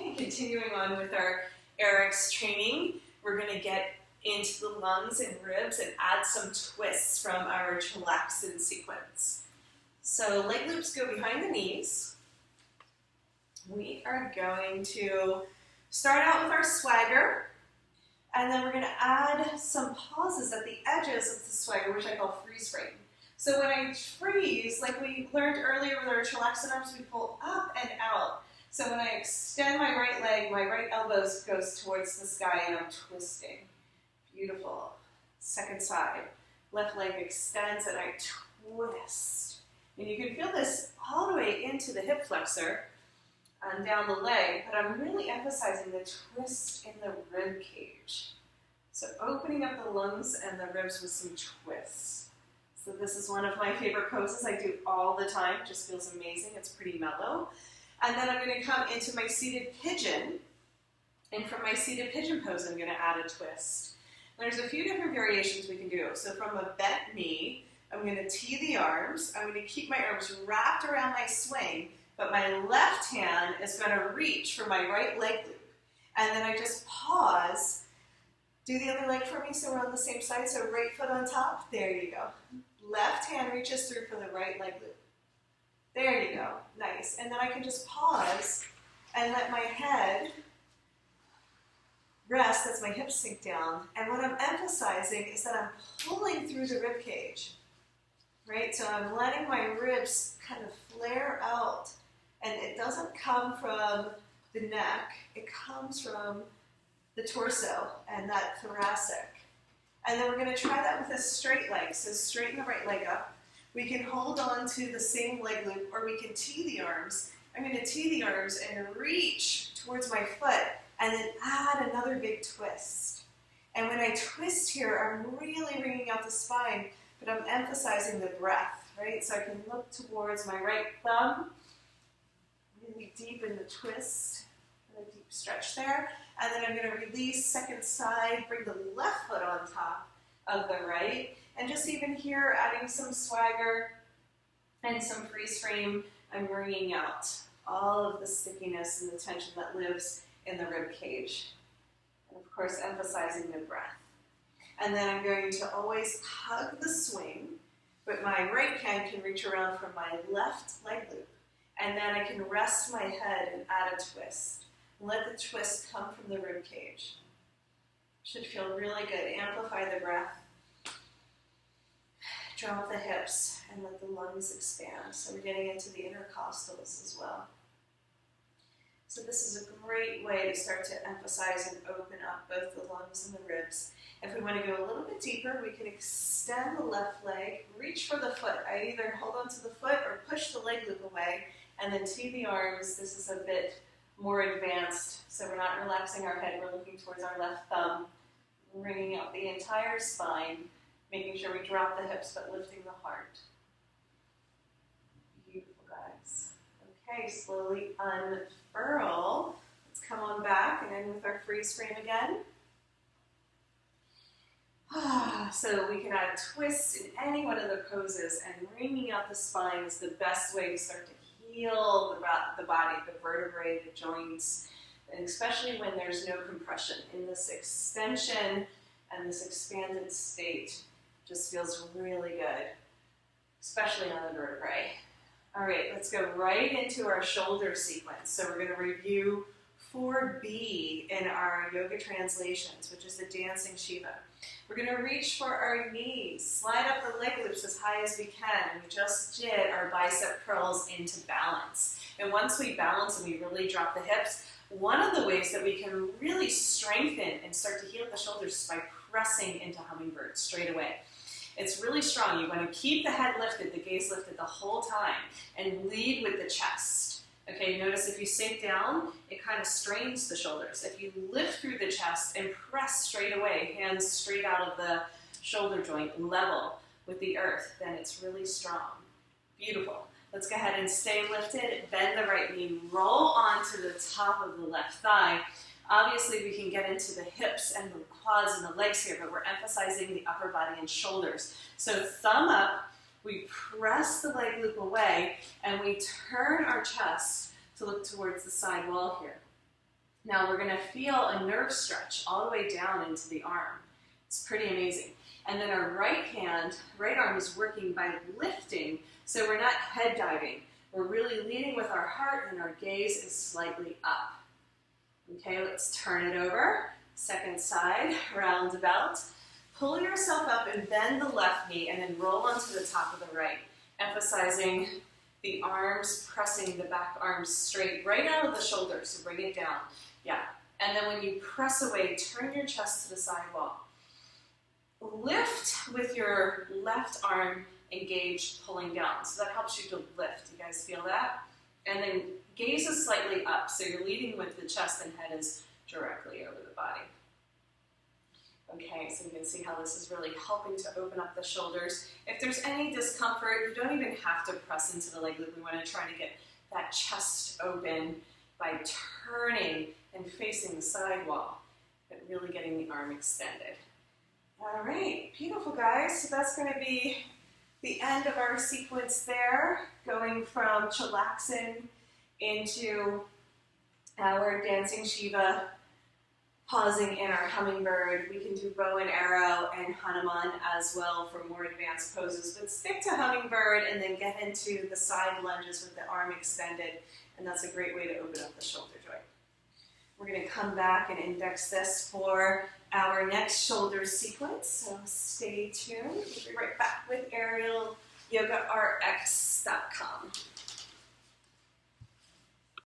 Okay, continuing on with our AYRx training, we're going to get into the lungs and ribs and add some twists from our Chillaxin sequence. So leg loops go behind the knees. We are going to start out with our swagger, and then we're going to add some pauses at the edges of the swagger, which I call freeze frame. So when I freeze, like we learned earlier with our Chillaxin arms, we pull up and out. So when I extend my right leg, my right elbow goes towards the sky and I'm twisting. Beautiful. Second side. Left leg extends and I twist. And you can feel this all the way into the hip flexor and down the leg, but I'm really emphasizing the twist in the rib cage. So opening up the lungs and the ribs with some twists. So this is one of my favorite poses. I do all the time. It just feels amazing. It's pretty mellow. And then I'm going to come into my seated pigeon. And from my seated pigeon pose, I'm going to add a twist. There's a few different variations we can do. So from a bent knee, I'm going to tee the arms. I'm going to keep my arms wrapped around my swing, but my left hand is going to reach for my right leg loop. And then I just pause. Do the other leg for me so we're on the same side. So right foot on top. There you go. Left hand reaches through for the right leg loop. There you go. Nice. And then I can just pause and let my head rest as my hips sink down. And what I'm emphasizing is that I'm pulling through the rib cage. Right? So I'm letting my ribs kind of flare out. And it doesn't come from the neck. It comes from the torso and that thoracic. And then we're going to try that with a straight leg. So straighten the right leg up. We can hold on to the same leg loop, or we can tee the arms. I'm going to tee the arms and reach towards my foot, and then add another big twist. And when I twist here, I'm really wringing out the spine, but I'm emphasizing the breath, right? So I can look towards my right thumb, really deep in the twist, and a deep stretch there. And then I'm going to release second side, bring the left foot on top of the right. And just even here, adding some swagger and some freeze frame, I'm wringing out all of the stickiness and the tension that lives in the rib cage. And of course, emphasizing the breath. And then I'm going to always hug the swing, but my right hand can reach around from my left leg loop. And then I can rest my head and add a twist. Let the twist come from the rib cage. Should feel really good. Amplify the breath. Drop the hips and let the lungs expand. So we're getting into the intercostals as well. So this is a great way to start to emphasize and open up both the lungs and the ribs. If we want to go a little bit deeper, we can extend the left leg, reach for the foot. I either hold onto the foot or push the leg loop away, and then tee the arms. This is a bit more advanced, so we're not relaxing our head. We're looking towards our left thumb, wringing out the entire spine, making sure we drop the hips but lifting the heart. Beautiful, guys. Okay, slowly unfurl. Let's come on back and in with our freeze frame again. So we can add twists in any one of the poses, and wringing out the spine is the best way to start to heal the body, the vertebrae, the joints, and especially when there's no compression. In this extension and this expanded state, just feels really good, especially on the vertebrae. All right, let's go right into our shoulder sequence. So we're going to review 4B in our yoga translations, which is the dancing Shiva. We're going to reach for our knees, slide up the leg loops as high as we can. We just did our bicep curls into balance. And once we balance and we really drop the hips, one of the ways that we can really strengthen and start to heal the shoulders is by pressing into hummingbird straight away. It's really strong. You want to keep the head lifted, the gaze lifted the whole time, and lead with the chest. Okay, notice if you sink down, it kind of strains the shoulders. If you lift through the chest and press straight away, hands straight out of the shoulder joint, level with the earth, then it's really strong. Beautiful. Let's go ahead and stay lifted, bend the right knee, roll onto the top of the left thigh. Obviously, we can get into the hips and the quads and the legs here, but we're emphasizing the upper body and shoulders. So thumb up, we press the leg loop away, and we turn our chest to look towards the side wall here. Now we're gonna feel a nerve stretch all the way down into the arm. It's pretty amazing. And then our right arm is working by lifting, so we're not head diving. We're really leading with our heart and our gaze is slightly up. Okay, let's turn it over. Second side, roundabout. Pull yourself up and bend the left knee and then roll onto the top of the right, emphasizing the arms pressing the back arms straight right out of the shoulders, so bring it down. Yeah, and then when you press away, turn your chest to the side wall. Lift with your left arm engaged, pulling down. So that helps you to lift. You guys feel that? And then gaze is slightly up, so you're leading with the chest and head is directly over the body. Okay, so you can see how this is really helping to open up the shoulders. If there's any discomfort, you don't even have to press into the leg loop. We want to try to get that chest open by turning and facing the side wall, but really getting the arm extended. All right, beautiful guys. So that's going to be the end of our sequence there, going from Chillaxin into our dancing Shiva, pausing in our hummingbird. We can do bow and arrow and Hanuman as well for more advanced poses, but stick to hummingbird and then get into the side lunges with the arm extended, and that's a great way to open up the shoulder joint. We're going to come back and index this for our next shoulder sequence, so stay tuned. We'll be right back with AYRxYogaRx.com.